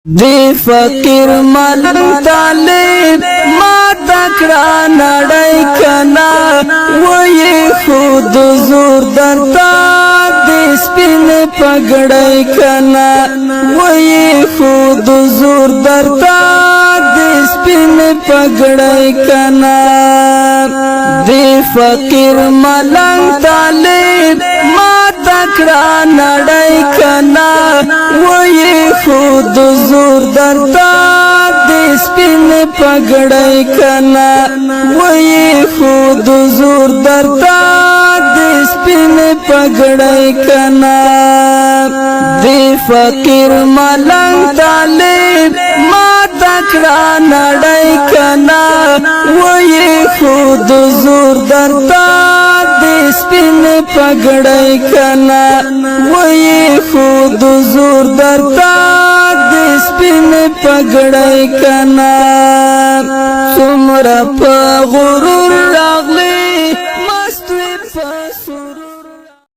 دی فقیر ملنگ طالب ما تکڑا نڑی کنا وی خود زور درتا دی سپین پگڑی کنا وی خود زور درتا دی سپین پگڑی کنا دی فقیر ملنگ طالب ما تکڑا نڑی کنا وی خود زور درتا دی سپین پگڑی کنا وی خود زور درتا دی سپین پگڑی کنا دی فقیر ملنگ طالب ما تکڑا نڑی کنا وی خود زور درتا دی سپین پگڑی کنا وی خود زور درتا دی سپین پگڑی کنا سمرا پا غرور راغلی مستوی پا